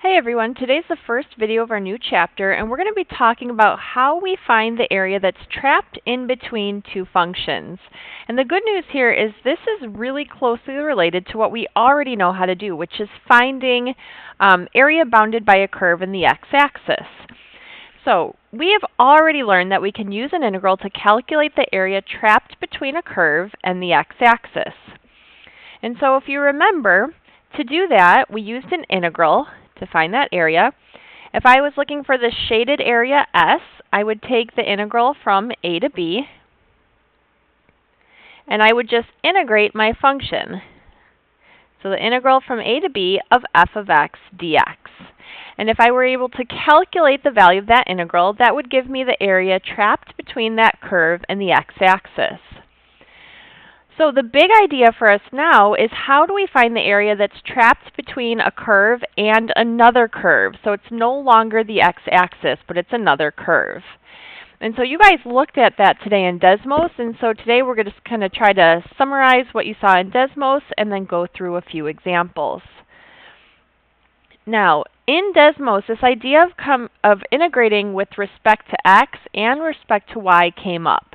Hey everyone, today's the first video of our new chapter, and we're going to be talking about how we find the area that's trapped in between two functions. And the good news here is this is really closely related to what we already know how to do, which is finding area bounded by a curve in the x-axis. So we have already learned that we can use an integral to calculate the area trapped between a curve and the x-axis. And so if you remember, to do that, we used an integral to find that area. If I was looking for the shaded area S, I would take the integral from a to b, and I would just integrate my function. So the integral from a to b of f of x dx. And if I were able to calculate the value of that integral, that would give me the area trapped between that curve and the x-axis. So the big idea for us now is how do we find the area that's trapped between a curve and another curve? So it's no longer the x-axis, but it's another curve. And so you guys looked at that today in Desmos, and so today we're going to just kind of try to summarize what you saw in Desmos and then go through a few examples. Now, in Desmos, this idea of integrating with respect to x and respect to y came up.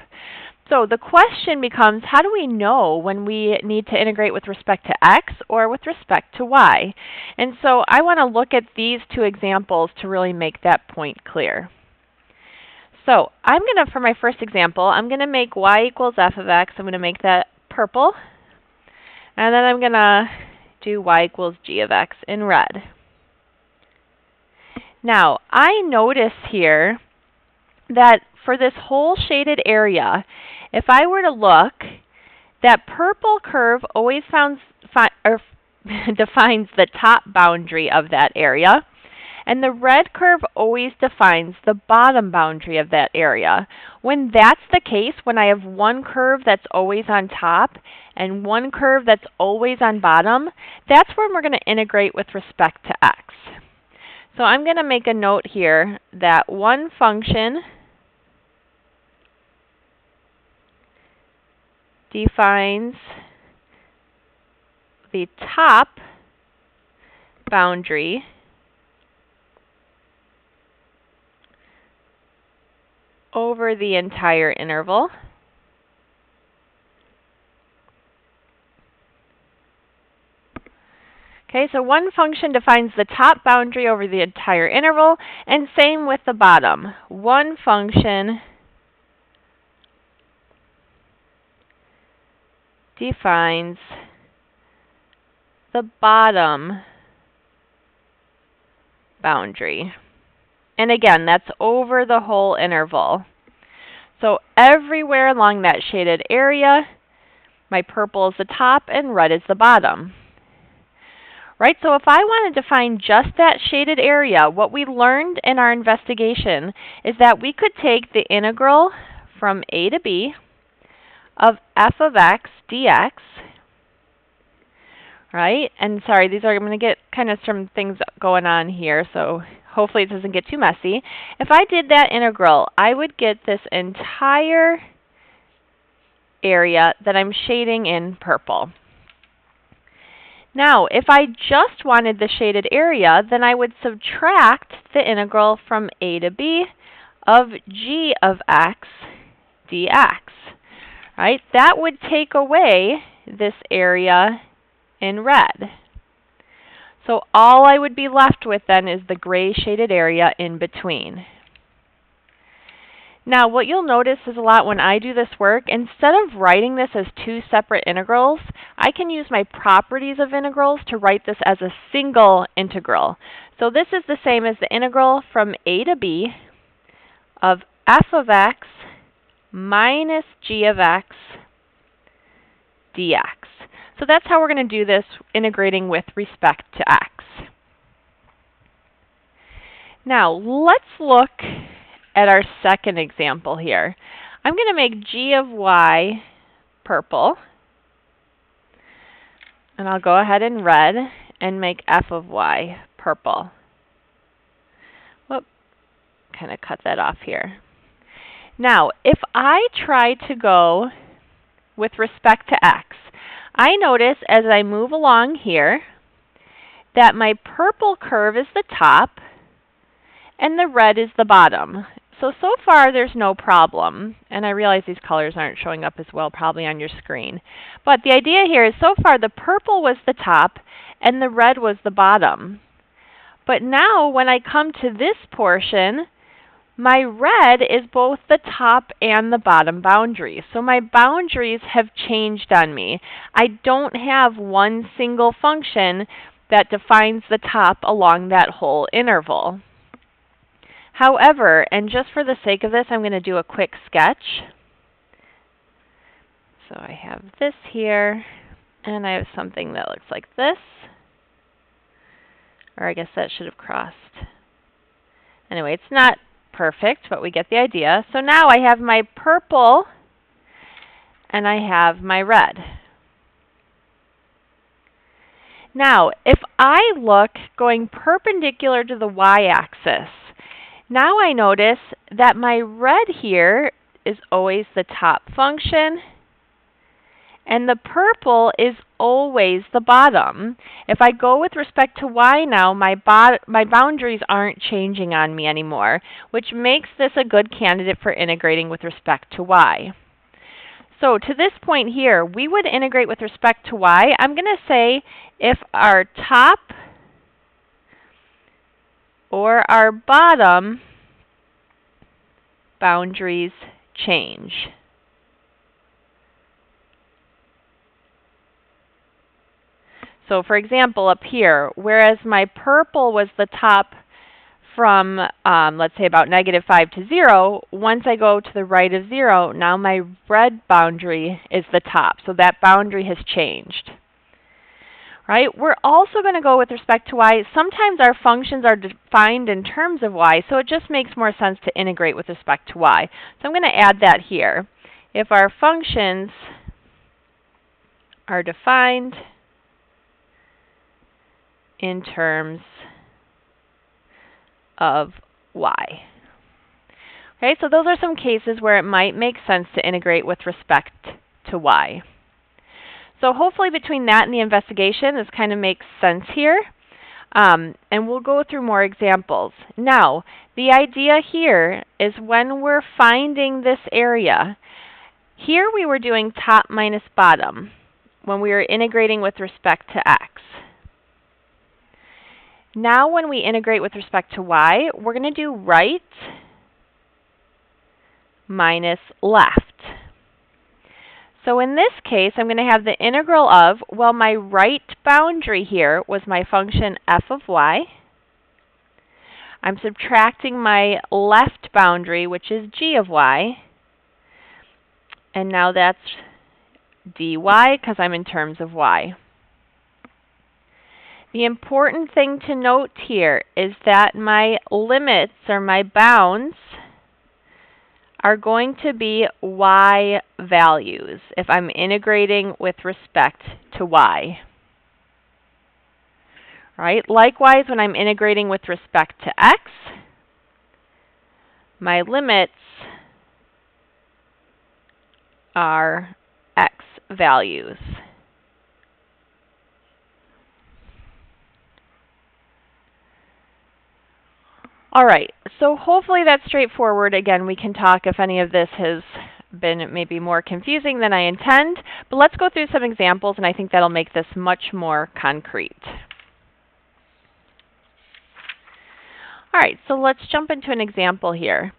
So the question becomes, how do we know when we need to integrate with respect to x or with respect to y? And so I want to look at these two examples to really make that point clear. So I'm going to, for my first example, I'm going to make y equals f of x. I'm going to make that purple. And then I'm going to do y equals g of x in red. Now, I notice here that for this whole shaded area, if I were to look, that purple curve always defines the top boundary of that area, and the red curve always defines the bottom boundary of that area. When that's the case, when I have one curve that's always on top and one curve that's always on bottom, that's when we're going to integrate with respect to x. So I'm going to make a note here that one function defines the top boundary over the entire interval. Okay, so one function defines the top boundary over the entire interval, and same with the bottom. One function defines the bottom boundary. And again, that's over the whole interval. So everywhere along that shaded area, my purple is the top and red is the bottom. Right, so if I wanted to find just that shaded area, what we learned in our investigation is that we could take the integral from a to b of f of x dx, right? And sorry, I'm going to get kind of some things going on here, so hopefully it doesn't get too messy. If I did that integral, I would get this entire area that I'm shading in purple. Now, if I just wanted the shaded area, then I would subtract the integral from a to b of g of x dx. Right? That would take away this area in red. So all I would be left with then is the gray shaded area in between. Now what you'll notice is a lot when I do this work, instead of writing this as two separate integrals, I can use my properties of integrals to write this as a single integral. So this is the same as the integral from a to b of f of x minus g of x dx. So that's how we're going to do this, integrating with respect to x. Now let's look at our second example here. I'm going to make g of y purple, and I'll go ahead in red and make f of y purple. Whoop, kind of cut that off here. Now, if I try to go with respect to x, I notice as I move along here that my purple curve is the top and the red is the bottom. So far there's no problem. And I realize these colors aren't showing up as well probably on your screen. But the idea here is so far the purple was the top and the red was the bottom. But now when I come to this portion, my red is both the top and the bottom boundary. So my boundaries have changed on me. I don't have one single function that defines the top along that whole interval. However, and just for the sake of this, I'm going to do a quick sketch. So I have this here, and I have something that looks like this. Or I guess that should have crossed. Anyway, it's not perfect, but we get the idea. So now I have my purple and I have my red. Now, if I look going perpendicular to the y-axis, now I notice that my red here is always the top function and the purple is always the bottom. If I go with respect to y now, my boundaries aren't changing on me anymore, which makes this a good candidate for integrating with respect to y. So to this point here, we would integrate with respect to y. I'm going to say if our top or our bottom boundaries change. So for example, up here, whereas my purple was the top from, let's say, about -5 to 0, once I go to the right of 0, now my red boundary is the top. So that boundary has changed. Right? We're also going to go with respect to y. Sometimes our functions are defined in terms of y, so it just makes more sense to integrate with respect to y. So I'm going to add that here. If our functions are defined in terms of y. Okay, so those are some cases where it might make sense to integrate with respect to y. So hopefully between that and the investigation, this kind of makes sense here. And we'll go through more examples. Now, the idea here is when we're finding this area, here we were doing top minus bottom when we were integrating with respect to x. Now when we integrate with respect to y, we're going to do right minus left. So in this case, I'm going to have the integral of, well, my right boundary here was my function f of y. I'm subtracting my left boundary, which is g of y. And now that's dy because I'm in terms of y. The important thing to note here is that my limits, or my bounds, are going to be y values if I'm integrating with respect to y. Right? Likewise, when I'm integrating with respect to x, my limits are x values. All right, so hopefully that's straightforward. Again, we can talk if any of this has been maybe more confusing than I intend, but let's go through some examples, and I think that'll make this much more concrete. All right, so let's jump into an example here.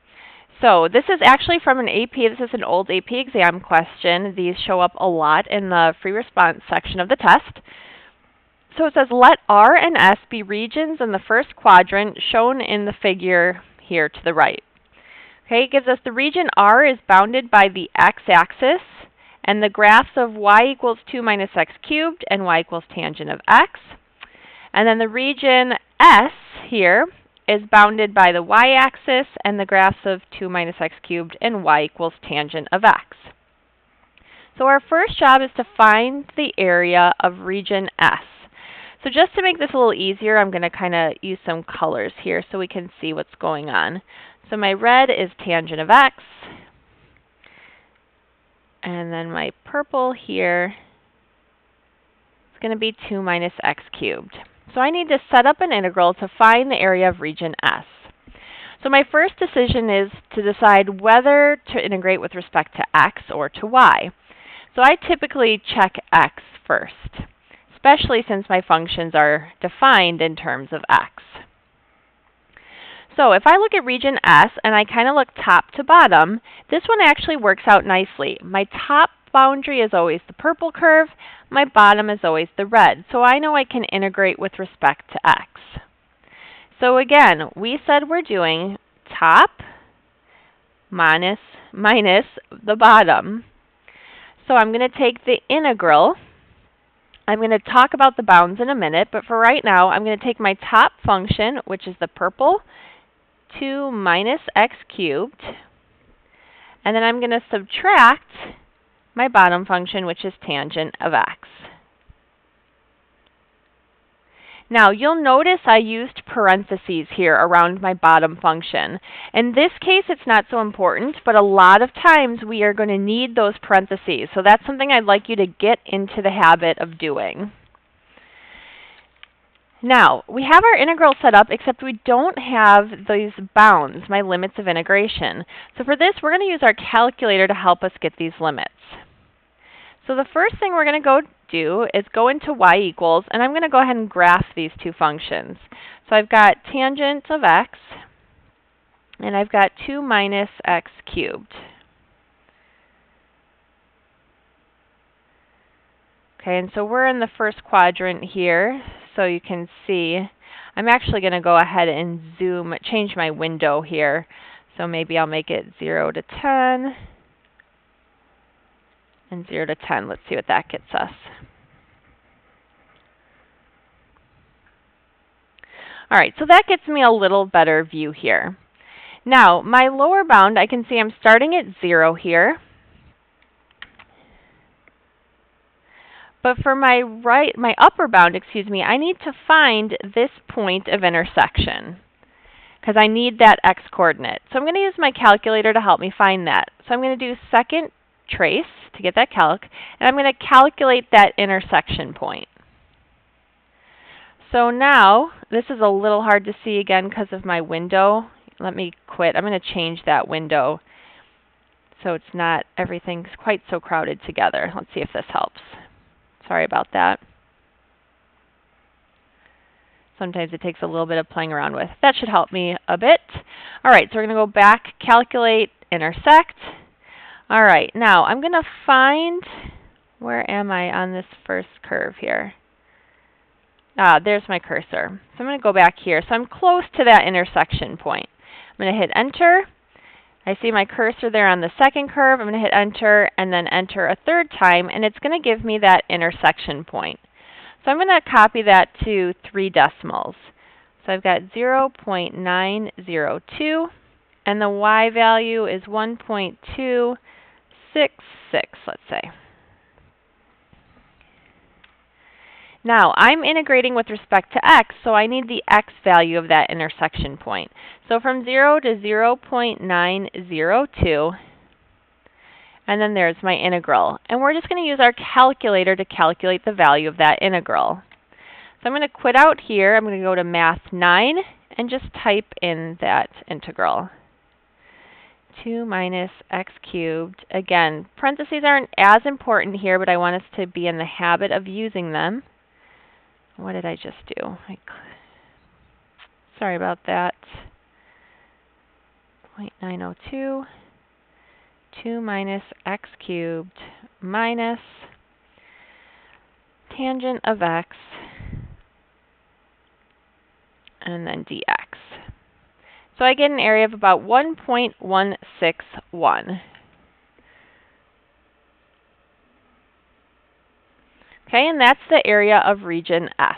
So this is actually from an AP. This is an old AP exam question. These show up a lot in the free response section of the test. So it says, let R and S be regions in the first quadrant shown in the figure here to the right. Okay, it gives us the region R is bounded by the x-axis and the graphs of y equals 2 minus x cubed and y equals tangent of x. And then the region S here is bounded by the y-axis and the graphs of 2 minus x cubed and y equals tangent of x. So our first job is to find the area of region S. So just to make this a little easier, I'm going to kind of use some colors here so we can see what's going on. So my red is tangent of x. And then my purple here is going to be 2 minus x cubed. So I need to set up an integral to find the area of region S. So my first decision is to decide whether to integrate with respect to x or to y. So I typically check x first, especially since my functions are defined in terms of x. So if I look at region S and I kind of look top to bottom, this one actually works out nicely. My top boundary is always the purple curve, my bottom is always the red. So I know I can integrate with respect to x. So again, we said we're doing top minus the bottom. So I'm going to take the integral. I'm going to talk about the bounds in a minute, but for right now, I'm going to take my top function, which is the purple, 2 minus x cubed, and then I'm going to subtract my bottom function, which is tangent of x. Now, you'll notice I used parentheses here around my bottom function. In this case, it's not so important, but a lot of times we are going to need those parentheses. So that's something I'd like you to get into the habit of doing. Now, we have our integral set up, except we don't have these bounds, my limits of integration. So for this, we're going to use our calculator to help us get these limits. So the first thing we're going to go do is go into y equals, and I'm going to go ahead and graph these two functions. So I've got tangent of x, and I've got 2 minus x cubed. Okay, and so we're in the first quadrant here, so you can see. I'm actually going to go ahead and change my window here. So maybe I'll make it 0 to 10. And 0 to 10. Let's see what that gets us. All right, so that gets me a little better view here. Now, my lower bound, I can see I'm starting at 0 here. But for my upper bound, I need to find this point of intersection because I need that x coordinate. So I'm going to use my calculator to help me find that. So I'm going to do second trace to get that calc, and I'm going to calculate that intersection point. So now, this is a little hard to see again because of my window. Let me quit. I'm going to change that window so it's not everything's quite so crowded together. Let's see if this helps. Sorry about that. Sometimes it takes a little bit of playing around with. That should help me a bit. All right, so we're going to go back, calculate, intersect. All right, now I'm going to find, where am I on this first curve here? There's my cursor. So I'm going to go back here. So I'm close to that intersection point. I'm going to hit enter. I see my cursor there on the second curve. I'm going to hit enter and then enter a third time, and it's going to give me that intersection point. So I'm going to copy that to 3 decimals. So I've got 0.902, and the y value is 1.266, let's say. Now, I'm integrating with respect to x, so I need the x value of that intersection point. So from 0 to 0.902, and then there's my integral. And we're just going to use our calculator to calculate the value of that integral. So I'm going to quit out here. I'm going to go to Math 9 and just type in that integral. 2 minus x cubed. Again, parentheses aren't as important here, but I want us to be in the habit of using them. What did I just do? Sorry about that. 0.902. 2 minus x cubed minus tangent of x and then dx. So I get an area of about 1.161. Okay, and that's the area of region S.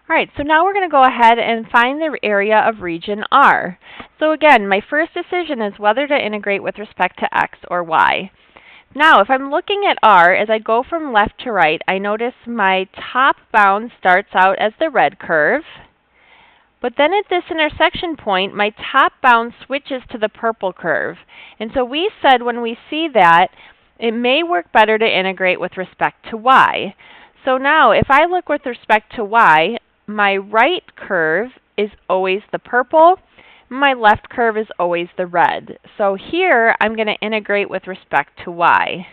All right, so now we're going to go ahead and find the area of region R. So again, my first decision is whether to integrate with respect to x or y. Now, if I'm looking at R, as I go from left to right, I notice my top bound starts out as the red curve. But then at this intersection point, my top bound switches to the purple curve. And so we said when we see that, it may work better to integrate with respect to y. So now if I look with respect to y, my right curve is always the purple, my left curve is always the red. So here I'm going to integrate with respect to y.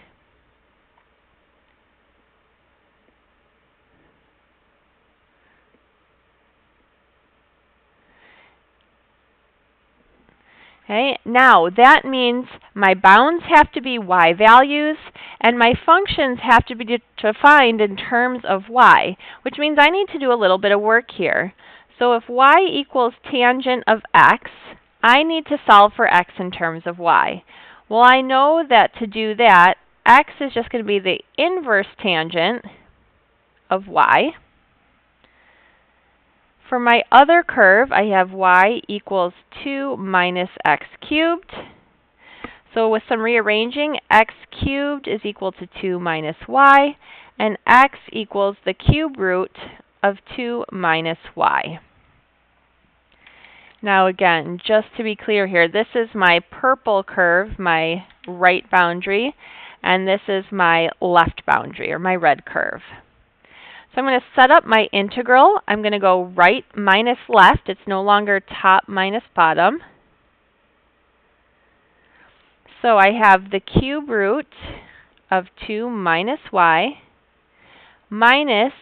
Okay, now that means my bounds have to be y values and my functions have to be defined in terms of y, which means I need to do a little bit of work here. So if y equals tangent of x, I need to solve for x in terms of y. Well, I know that to do that, x is just going to be the inverse tangent of y. For my other curve, I have y equals 2 minus x cubed. So with some rearranging, x cubed is equal to 2 minus y, and x equals the cube root of 2 minus y. Now again, just to be clear here, this is my purple curve, my right boundary, and this is my left boundary, or my red curve. So I'm going to set up my integral. I'm going to go right minus left. It's no longer top minus bottom. So I have the cube root of 2 minus y minus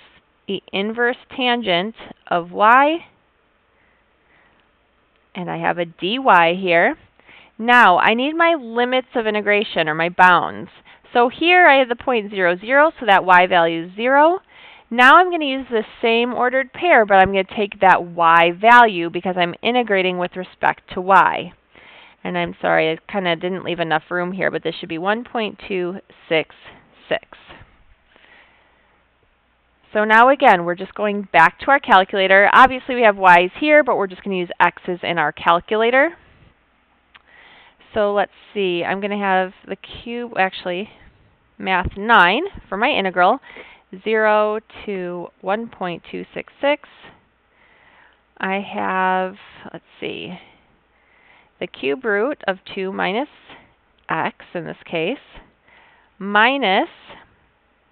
the inverse tangent of y. And I have a dy here. Now I need my limits of integration, or my bounds. So here I have the point 0, 0, so that y value is 0. Now I'm going to use the same ordered pair, but I'm going to take that y value because I'm integrating with respect to y. And I'm sorry, I kind of didn't leave enough room here, but this should be 1.266. So now again, we're just going back to our calculator. Obviously we have y's here, but we're just going to use x's in our calculator. So let's see, I'm going to have the cube, actually, math 9 for my integral. 0 to 1.266. I have, let's see, the cube root of 2 minus x in this case, minus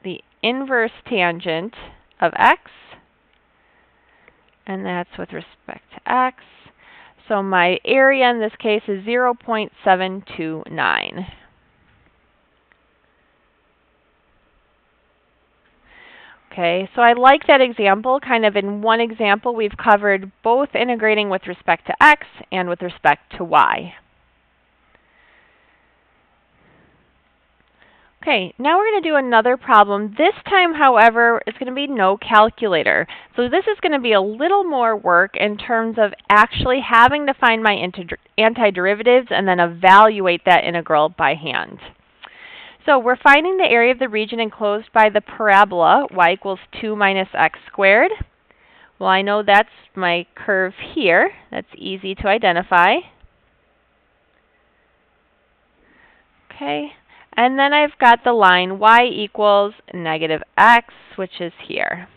the inverse tangent of x, and that's with respect to x. So my area in this case is 0.729. Okay, so I like that example. Kind of in one example, we've covered both integrating with respect to x and with respect to y. Okay, now we're going to do another problem. This time, however, it's going to be no calculator. So this is going to be a little more work in terms of actually having to find my antiderivatives and then evaluate that integral by hand. So we're finding the area of the region enclosed by the parabola, y equals 2 minus x squared. Well, I know that's my curve here. That's easy to identify. Okay, and then I've got the line y equals negative x, which is here.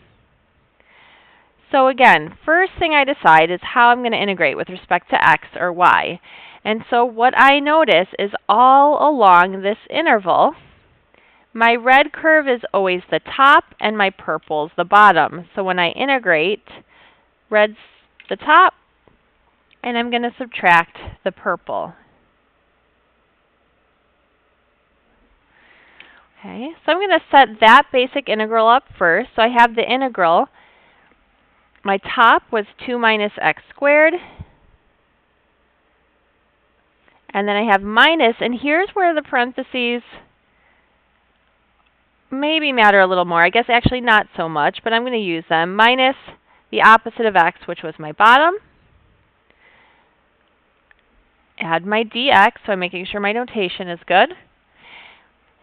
So again, first thing I decide is how I'm going to integrate with respect to x or y. And so what I notice is all along this interval, my red curve is always the top and my purple's the bottom. So when I integrate, red's the top, and I'm going to subtract the purple. Okay, so I'm going to set that basic integral up first. So I have the integral. My top was 2 minus x squared. And then I have minus, and here's where the parentheses maybe matter a little more. I guess actually not so much, but I'm going to use them. Minus the opposite of x, which was my bottom. Add my dx, so I'm making sure my notation is good.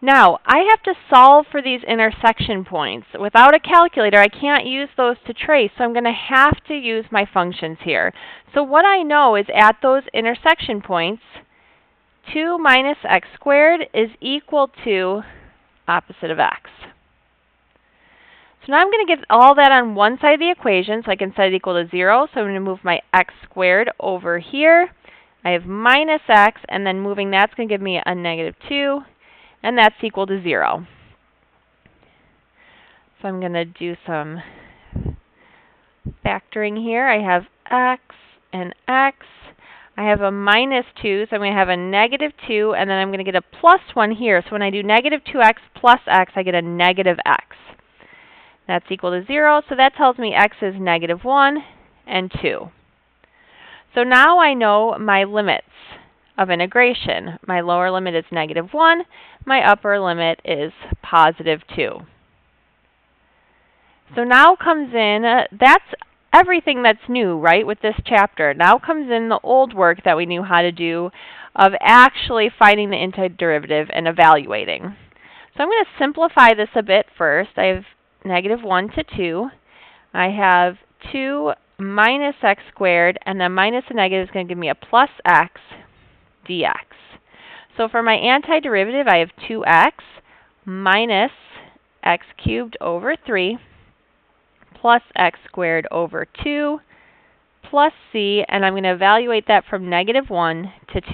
Now, I have to solve for these intersection points. Without a calculator, I can't use those to trace, so I'm going to have to use my functions here. So what I know is at those intersection points, 2 minus x squared is equal to opposite of x. So now I'm going to get all that on one side of the equation, so I can set it equal to 0. So I'm going to move my x squared over here. I have minus x, and then moving that's going to give me a negative 2, and that's equal to 0. So I'm going to do some factoring here. I have x and x. I have a minus 2, so I'm going to have a negative 2, and then I'm going to get a plus 1 here. So when I do negative 2x plus x, I get a negative x. That's equal to 0, so that tells me x is negative 1 and 2. So now I know my limits of integration. My lower limit is negative 1. My upper limit is positive 2. So now comes in, that's everything that's new, right, with this chapter. Now comes in the old work that we knew how to do of actually finding the antiderivative and evaluating. So I'm going to simplify this a bit first. I have negative 1 to 2. I have 2 minus x squared, and then minus a negative is going to give me a plus x dx. So for my antiderivative, I have 2x minus x cubed over 3 plus x squared over 2 plus c, and I'm going to evaluate that from negative 1 to 2.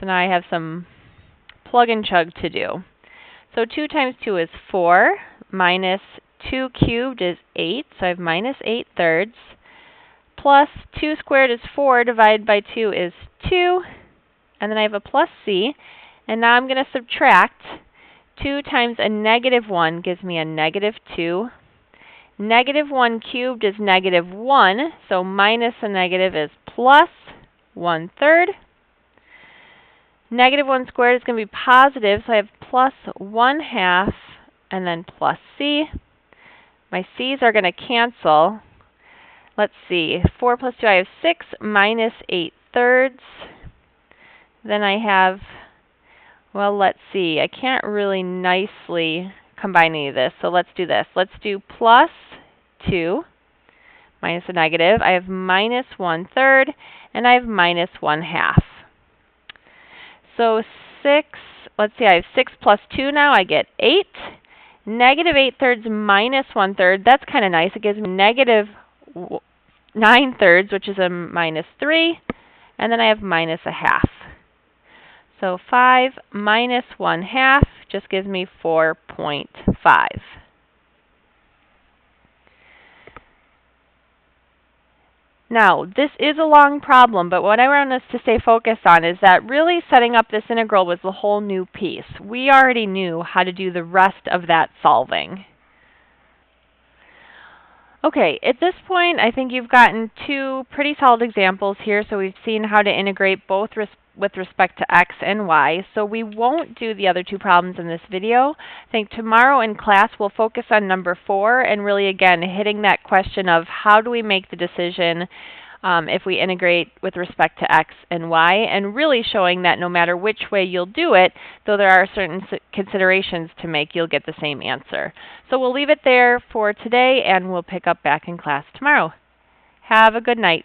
So now I have some plug and chug to do. So 2 times 2 is 4, minus 2 cubed is 8, so I have minus 8 thirds, plus 2 squared is 4, divided by 2 is 2, and then I have a plus c, and now I'm going to subtract. 2 times a negative 1 gives me a negative 2. Negative 1 cubed is negative 1, so minus a negative is plus 1/3. Negative 1 squared is going to be positive, so I have plus 1/2 and then plus c. My c's are going to cancel. Let's see, 4 plus 2, I have 6 minus 8 thirds. Then I have, well, let's see, I can't really nicely combine any of this, so let's do this. Let's do plus 2 minus a negative. I have minus 1/3, and I have minus 1/2. So 6, let's see, I have 6 plus 2 now, I get 8. Negative 8 thirds minus 1/3, that's kind of nice. It gives me negative 9 thirds, which is a minus 3, and then I have minus a half. So 5 minus 1/2 just gives me 4.5. Now, this is a long problem, but what I want us to stay focused on is that really setting up this integral was the whole new piece. We already knew how to do the rest of that solving. Okay, at this point, I think you've gotten 2 pretty solid examples here. So we've seen how to integrate both with respect to x and y. So we won't do the other 2 problems in this video. I think tomorrow in class we'll focus on number 4 and really, again, hitting that question of how do we make the decision if we integrate with respect to x and y, and really showing that no matter which way you'll do it, though there are certain considerations to make, you'll get the same answer. So we'll leave it there for today, and we'll pick up back in class tomorrow. Have a good night.